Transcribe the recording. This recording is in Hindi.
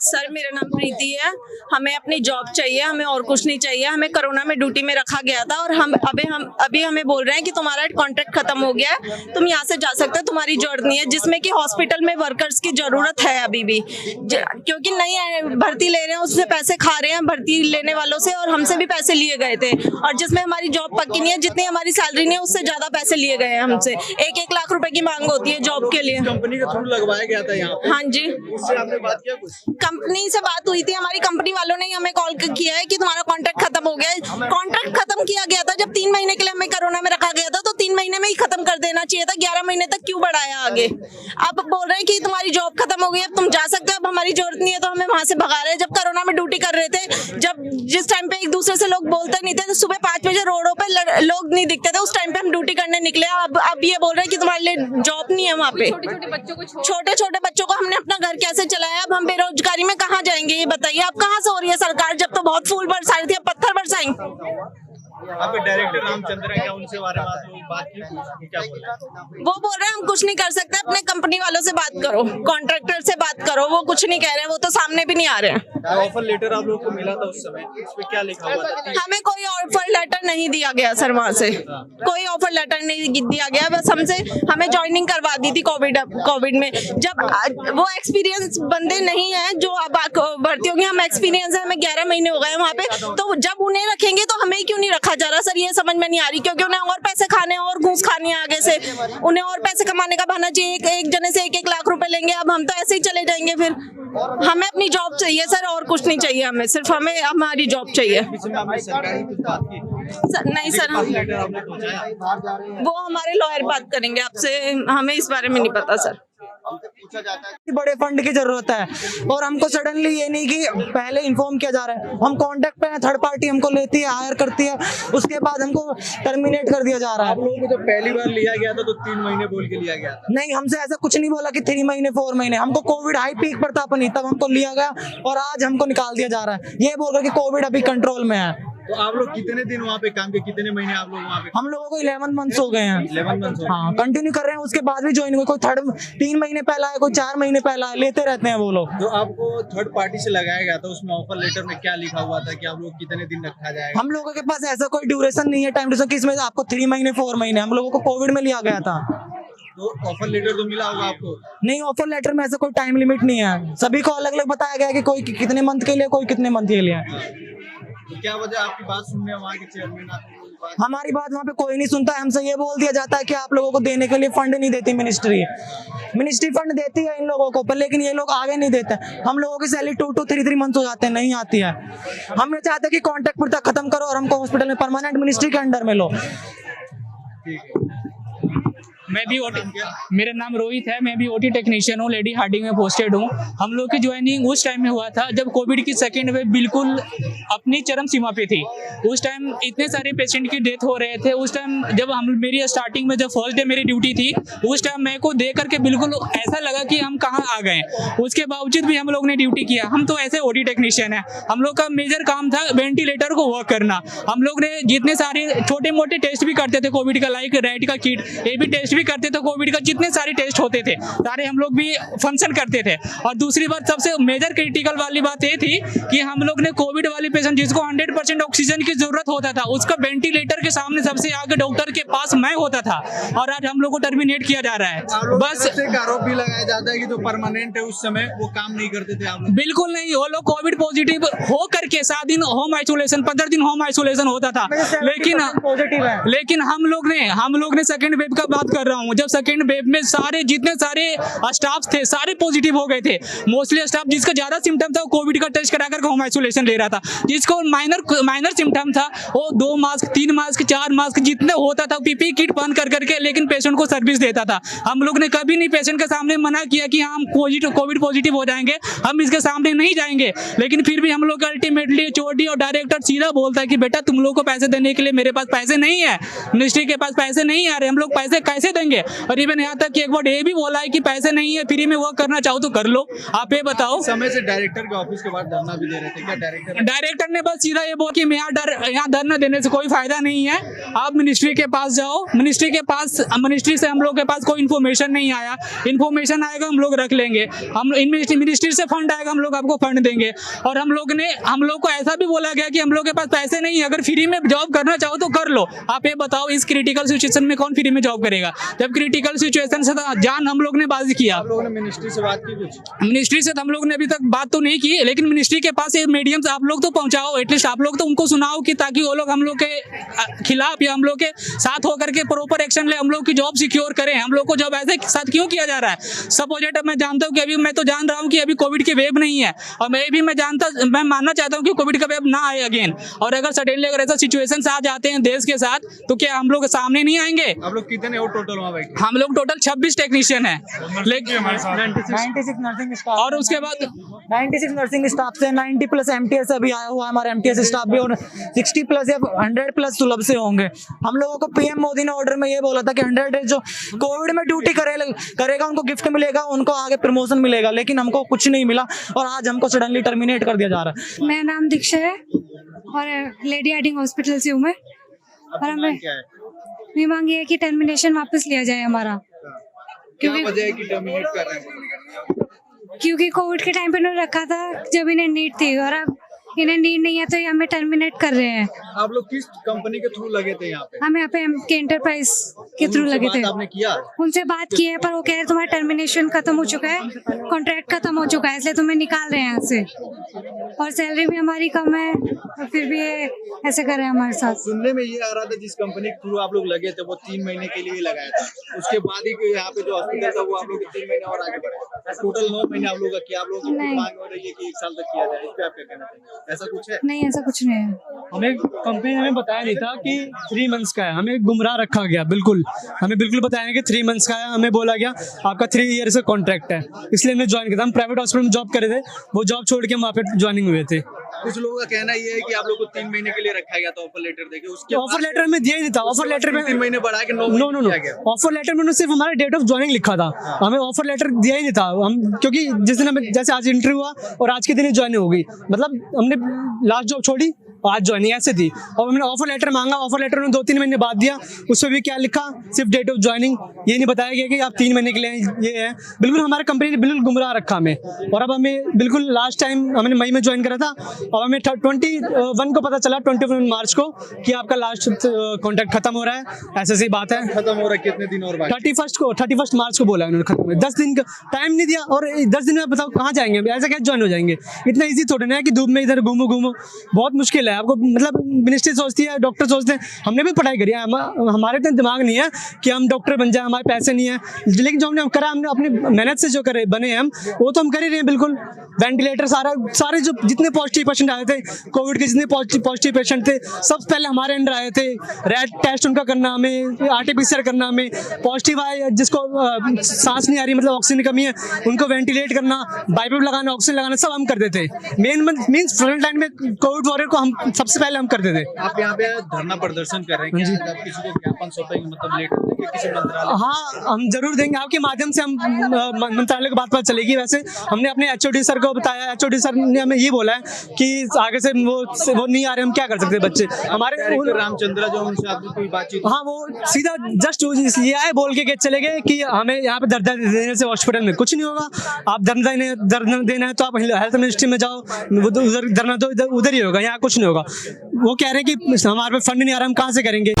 सर मेरा नाम प्रीति है। हमें अपनी जॉब चाहिए, हमें और कुछ नहीं चाहिए। हमें कोरोना में ड्यूटी में रखा गया था और हम अभी हमें बोल रहे हैं कि तुम्हारा कॉन्ट्रैक्ट खत्म हो गया है, तुम यहाँ से जा सकते हो, तुम्हारी जरूरत नहीं है। जिसमें कि हॉस्पिटल में वर्कर्स की जरूरत है अभी भी, क्योंकि नई भर्ती ले रहे हैं, उससे पैसे खा रहे हैं भर्ती लेने वालों से, और हमसे भी पैसे लिए गए थे। और जिसमें हमारी जॉब पक्की नहीं है, जितनी हमारी सैलरी नहीं है उससे ज्यादा पैसे लिए गए हैं हमसे। 1-1 लाख रुपए की मांग होती है जॉब के लिए। कंपनी के थ्रू लगवाया गया था यहाँ पे। हाँ जी, उससे आपने बात किया कुछ? कंपनी से बात हुई थी, हमारी कंपनी वालों ने हमें कॉल किया है कि तुम्हारा कॉन्ट्रैक्ट खत्म हो गया है। कॉन्ट्रैक्ट खत्म किया गया था जब 3 महीने के लिए हमें कोरोना में रखा गया था, तो 3 महीने में ही खत्म कर देना चाहिए था। 11 महीने तक क्यों बढ़ाया आगे? अब बोल रहे हैं कि तुम्हारी जॉब खत्म हो गई, अब तुम जा सकते हो, अब हमारी जरूरत नहीं है, तो हमें वहां से भगा रहे हैं। जब कोरोना में ड्यूटी कर रहे थे, जब जिस टाइम पे एक दूसरे से लोग बोलते नहीं थे, तो सुबह 5 बजे रोडों पे लोग नहीं दिखते थे, उस टाइम पे हम ड्यूटी करने निकले। अब ये बोल रहे हैं कि तुम्हारे लिए जॉब नहीं है वहाँ पे। छोटे छोटे बच्चों को हमने अपना घर कैसे चलाया? अब हम बेरोजगारी में कहाँ जाएंगे ये बताइए? अब कहाँ से हो रही है सरकार? जब तो बहुत फूल बरसा रही थी, अब पत्थर बरसाएंगे। आपके डायरेक्टर रामचंद्र है क्या, उनसे बारे में आप लोग बात की? क्या बोला? वो बोल रहे हैं हम कुछ नहीं कर सकते, अपने कंपनी वालों से बात करो, कॉन्ट्रैक्टर से बात करो। वो कुछ नहीं कह रहे हैं, वो तो सामने भी नहीं आ रहे हैं। ऑफर लेटर आप लोगों को मिला था उस समय, उसमें क्या लिखा हुआ था? हमें कोई ऑफर लेटर नहीं दिया गया सर, वहाँ से कोई ऑफर लेटर नहीं दिया गया। बस हमें ज्वाइनिंग करवा दी थी कोविड में। जब वो एक्सपीरियंस बंदे नहीं है जो अब भर्ती होंगे, हम एक्सपीरियंस है, हमें 11 महीने हो गए वहाँ पे, तो जब उन्हें रखेंगे तो हमें क्यों नहीं रखा जा रहा सर? ये समझ में नहीं आ रही, क्योंकि उन्हें और पैसे खाने और घूस खानी है आगे से, उन्हें और पैसे कमाने का बहाना चाहिए। एक जने से 1-1 लाख रुपए लेंगे, अब हम तो ऐसे ही चले जाएंगे फिर। हमें अपनी जॉब चाहिए सर, और कुछ नहीं चाहिए हमें, सिर्फ हमें हमारी जॉब चाहिए। नहीं सर, वो हमारे लॉयर बात करेंगे आपसे, हमें इस बारे में नहीं पता सर। पूछा जाता है बड़े फंड की जरूरत है, और हमको सडनली ये नहीं कि पहले इन्फॉर्म किया जा रहा है। हम कांटेक्ट पे हैं, थर्ड पार्टी हमको लेती है, हायर करती है, उसके बाद हमको टर्मिनेट कर दिया जा रहा है। आप लोगों को जब पहली बार लिया गया था तो 3 महीने बोल के लिया गया था? नहीं, हमसे ऐसा कुछ नहीं बोला कि 3 महीने 4 महीने। हमको कोविड हाई पीक पर था अपनी, तब हमको लिया गया और आज हमको निकाल दिया जा रहा है। ये बोल रहे कि कोविड अभी कंट्रोल में है। तो आप लोग कितने दिन वहाँ पे काम किए, कितने महीने आप लोग वहाँ पे? हम लोगों को 11 मंथ्स हो गए हैं। 11 मंथ्स? हाँ, कंटिन्यू कर रहे हैं, उसके बाद भी ज्वाइन हुए। कोई 3 महीने पहला है, कोई 4 महीने पहला है, लेते रहते हैं वो लोग। जो आपको थर्ड पार्टी से लगाया गया था, उसमें ऑफर लेटर में क्या लिखा हुआ था कि आप लोग कितने दिन रखा जाएगा? हम लोगों के पास ऐसा कोई ड्यूरेशन नहीं है, टाइम ड्यूरेशन, किसमें आपको 3 महीने 4 महीने। हम लोगों को कोविड में लिया गया था। तो ऑफर लेटर तो मिला होगा आपको? नहीं, ऑफर लेटर में ऐसा कोई टाइम लिमिट नहीं है, सभी को अलग अलग बताया गया कि कोई कितने मंथ के लिए, कोई कितने मंथ के लिए। तो क्या वजह आपकी बात सुनने वहाँ के चेयरमैन? हमारी बात वहाँ पे कोई नहीं सुनता है। हमसे ये बोल दिया जाता है कि आप लोगों को देने के लिए फंड नहीं देती मिनिस्ट्री फंड देती है इन लोगों को, पर लेकिन ये लोग आगे नहीं देते। हम लोगों की सैलरी 2 to 3 मंथ हो जाते हैं, नहीं आती है। हम ये चाहते हैं कि कॉन्ट्रैक्ट पूरा खत्म करो और हमको हॉस्पिटल में परमानेंट मिनिस्ट्री के अंडर में लो। मैं भी मेरा नाम रोहित है, मैं भी ओटी टेक्नीशियन हूँ, लेडी हार्डिंग में पोस्टेड हूँ। हम लोग की ज्वाइनिंग उस टाइम में हुआ था जब कोविड की सेकेंड वेव बिल्कुल अपनी चरम सीमा पे थी। उस टाइम इतने सारे पेशेंट की डेथ हो रहे थे। उस टाइम जब मेरी स्टार्टिंग में जब फर्स्ट डे मेरी ड्यूटी थी, उस टाइम मेरे को देख करके बिल्कुल ऐसा लगा कि हम कहाँ आ गए। उसके बावजूद भी हम लोग ने ड्यूटी किया। हम तो ऐसे ओटी टेक्नीशियन है, हम लोग का मेजर काम था वेंटिलेटर को वर्क करना। हम लोग ने जितने सारे छोटे मोटे टेस्ट भी करते थे कोविड का, लाइक रैट का किट, ये भी टेस्ट भी करते थे कोविड का। जितने सारे टेस्ट होते थे सारे हम लोग भी फंक्शन करते थे। और दूसरी बात, सबसे मेजर क्रिटिकल वाली बात ये थी कि हम लोग ने कोविड वाली पेशेंट जिसको 100% ऑक्सीजन की जरूरत होता था, उसका वेंटिलेटर के सामने सबसे आगे डॉक्टर के पास मैं होता था, और आज हम लोग को टर्मिनेट किया जा रहा है। बस एक आरोप भी लगाया जाता है कि जो परमानेंट है उस समय वो काम नहीं करते थे आप लोग? बिल्कुल नहीं, वो लोग कोविड पॉजिटिव हो करके 7 दिन होम आइसोलेशन, 15 दिन होम आइसोलेशन होता था। लेकिन हम लोग ने सेकेंड वेव का बात कर रहा हूँ, जब सेकेंड वेव में सारे जितने सारे स्टाफ थे सारे पॉजिटिव हो गए थे। मोस्टली स्टाफ जिसका ज्यादा सिम्टम था वो कोविड का टेस्ट करा कर होम आइसोलेशन ले रहा था। जिसको माइनर सिम्टम था वो 2 मास्क 3 मास्क 4 मास्क जितने होता था पीपी किट बंद कर करके लेकिन पेशेंट को सर्विस देता था। हम लोग ने कभी नहीं पेशेंट के सामने मना किया कि हम कोविड पॉजिटिव हो जाएंगे, हम इसके सामने नहीं जाएंगे। लेकिन फिर भी हम लोग अल्टीमेटली एचओडी और डायरेक्टर सीधा बोलता है कि बेटा तुम लोग को पैसे देने के लिए मेरे पास पैसे नहीं है, मिनिस्ट्री के पास पैसे नहीं आ रहे, हम लोग पैसे कैसे देंगे। और इवन यहाँ तक कि एक बार ये भी बोला है कि पैसे नहीं है, फ्री में वर्क करना चाहो तो कर लो। आप ये बताओ। समय से डायरेक्टर के ऑफिस के बाहर धरना भी दे रहे थे, क्या डायरेक्टर ने बस सीधा ये बोला कि यहाँ धरना देने से कोई फायदा नहीं है, आप मिनिस्ट्री के पास जाओ। मिनिस्ट्री से हम लोग के पास कोई इन्फॉर्मेशन नहीं आया, इन्फॉर्मेशन आएगा हम लोग रख लेंगे, हम मिनिस्ट्री से फंड आएगा हम लोग आपको फंड देंगे। और हम लोग को ऐसा भी बोला गया कि हम लोग के पास पैसे नहीं है, अगर फ्री में जॉब करना चाहो तो कर लो। आप ये बताओ, इस क्रिटिकल सिचुएशन में कौन फ्री में जॉब करेगा? जब क्रिटिकल सिचुएशन से जान हम लोग ने बाजी किया। आप लोगों ने मिनिस्ट्री से बात की कुछ? मिनिस्ट्री से तो हम लोग ने अभी तक बात तो नहीं की, लेकिन मिनिस्ट्री के पास ये मीडियम आप लोग तो पहुंचाओ, एटलीस्ट आप लोग तो उनको सुनाओ कि ताकि वो लोग हम लोग के खिलाफ या हम लोग के साथ होकर के प्रॉपर एक्शन ले, हम लोग की जॉब सिक्योर करें। हम लोग को जॉब ऐसे साथ क्यों किया जा रहा है? सपोजेट मैं जानता हूँ कि अभी मैं तो जान रहा हूँ कि अभी कोविड की वेव नहीं है, और मैं मानना चाहता हूँ कि कोविड का वेव ना आए अगेन। और अगर सडनली अगर ऐसा सिचुएशन आ जाते हैं देश के साथ, तो क्या हम लोग सामने नहीं आएंगे? आप लोग कितने हो टोटल वहाँ बैठे? हम लोग टोटल 26 टेक्नीशियन है, लेकिन 96 नर्सिंग स्टाफ, और उसके बाद 96 नर्सिंग स्टाफ से 90 प्लस एमटीएस अभी आया हुआ है हमारा एमटीएस स्टाफ भी, और 60 प्लस या 100 प्लस सुलभ से होंगे। हम लोगों को पीएम मोदी ने ऑर्डर में ये बोला था कि 100 डेज जो कोविड में ड्यूटी करेगा उनको गिफ्ट मिलेगा, उनको आगे प्रमोशन मिलेगा, लेकिन हमको कुछ नहीं मिला और आज हमको सडनली टर्मिनेट कर दिया जा रहा है। मेरा नाम दीक्षा है और लेडी हार्डिंग हॉस्पिटल से हूँ मैं। और हमें क्या है? मेरी मांग ये है कि टर्मिनेशन वापस लिया जाए हमारा, क्या वजह है कि टर्मिनेट कर रहे हैं? क्योंकि कोविड के टाइम पे उन्होंने रखा था जब इन्हें नीड थी, और अब इन्हें नीड नहीं है तो ये हमें टर्मिनेट कर रहे हैं। आप लोग किस कंपनी के थ्रू लगे थे यहाँ पे? हम यहाँ पे के एंटरप्राइज के थ्रू उनसे लगे बात थे। आपने किया? उनसे बात की है, पर वो कह रहे तुम्हारा टर्मिनेशन खत्म हो चुका है, कॉन्ट्रैक्ट खत्म हो चुका है, इसलिए तुम्हें निकाल रहे हैं यहाँ से, और सैलरी भी हमारी कम है, और फिर भी ये ऐसे कर रहे हैं हमारे साथ। सुनने में ये आ रहा था जिस कंपनी के थ्रू आप लोग लगे थे वो 3 महीने के लिए लगाया था, उसके बाद ही यहाँ पे जो हॉस्पिटल था वो आप लोग 3 महीने और आगे बढ़े, टोटल 9 महीने आप लोग का किया। आप लोग नहीं। मांग हो रही है कि 1 साल तक किया जाए, इस पे आप क्या कहना चाहिए? ऐसा कुछ है? नहीं, ऐसा कुछ नहीं है। हमें कंपनी ने हमें बताया नहीं था कि 3 मंथ्स का है, हमें गुमराह रखा गया। बिल्कुल हमें बिल्कुल बताया कि 3 मंथ्स का है, हमें बोला गया आपका 3 ईयर का कॉन्ट्रैक्ट है, इसलिए हमने ज्वाइन किया था। हम प्राइवेट हॉस्पिटल में जॉब करे थे, वो जॉब छोड़ के हम वहाँ पे ज्वाइनिंग हुए थे। कुछ लोगों का कहना ये है कि आप लोग को 3 महीने के लिए रखा गया था ऑफर लेटर देके, उसके ऑफर लेटर में दिया ही नहीं था। ऑफर लेटर में 3 महीने बढ़ा के 9 नो महीने किया गया। ऑफर लेटर में उन्होंने सिर्फ हमारा डेट ऑफ ज्वाइनिंग लिखा था, हमें ऑफर लेटर दिया ही नहीं था। हम क्योंकि जिस दिन हमें जैसे आज इंटरव्यू हुआ और आज के दिन ही ज्वाइनिंग हो गई, मतलब हमने लास्ट जॉब छोड़ी आज ज्वाइनिंग ऐसे थी, और हमने ऑफर लेटर मांगा, ऑफर लेटर उन्होंने 2-3 महीने बाद दिया, उसमें भी क्या लिखा, सिर्फ डेट ऑफ ज्वाइनिंग, ये नहीं बताया गया कि आप 3 महीने के लिए ये है। बिल्कुल हमारे कंपनी ने बिल्कुल गुमराह रखा हमें, और अब हमें बिल्कुल लास्ट टाइम हमने मई में ज्वाइन करा था, और हमें 21 को पता चला 21 मार्च को कि आपका लास्ट कॉन्ट्रैक्ट खत्म हो रहा है। ऐसे सी बात है, खत्म हो रहा है कितने दिन और बाकी? 31 मार्च को बोला उन्होंने खत्म है। 10 दिन का टाइम नहीं दिया, और 10 दिन में बताओ कहाँ जाएंगे? ऐसा कैसे ज्वाइन हो जाएंगे? इतना ईजी थोड़ा ना है कि धूप में इधर घूमो, बहुत मुश्किल है आपको। मतलब मिनिस्ट्री सोचती है, डॉक्टर सोचते हैं, हमने भी पढ़ाई करी है, हमारे इतना दिमाग नहीं है कि हम डॉक्टर बन जाए, हमारे पैसे नहीं है, लेकिन जो हमने करा, हमने अपनी मेहनत से जो करे बने हम, वो तो हम कर ही रहे हैं। बिल्कुल वेंटिलेटर सारे जो जितने पॉजिटिव पेशेंट आए थे, कोविड के जितने पॉजिटिव पेशेंट थे, सब पहले हमारे अंडर आए थे। रैट टेस्ट उनका करना, हमें RT-PCR करना, हमें पॉजिटिव आए जिसको सांस नहीं आ रही, मतलब ऑक्सीजन की कमी है, उनको वेंटिलेट करना, बाइपेप लगाना, ऑक्सीजन लगाना, सब हम करते थे। मीन्स फ्रंट लाइन में कोविड वॉरियर को हम सबसे पहले हम करते थे। आप यहाँ पे धरना प्रदर्शन कर रहे हैं, क्या आप किसी को ज्ञापन सौंपेंगे, मतलब लेटर देंगे किसी मंत्रालय? हाँ, हम जरूर देंगे, आपके माध्यम से हम मंत्रालय को बात पता चलेगी। वैसे हमने अपने HOD सर को बताया, HOD सर ने हमें ये बोला है कि आगे से वो नहीं आ रहे, हम क्या कर सकते बच्चे हमारे। रामचंद्र जो उनसे आपकी कोई बातचीत? हाँ, वो सीधा जस्ट ये आए बोल के चले गए कि हमें यहाँ पे धरना देने से हॉस्पिटल में कुछ नहीं होगा, आप धरना देना है तो आप हेल्थ मिनिस्ट्री में जाओ, उधर धरना दो, उधर ही होगा, यहाँ कुछ नहीं होगा। वो कह रहे हैं कि हमारे पे फंड नहीं आ रहा, हम कहाँ से करेंगे।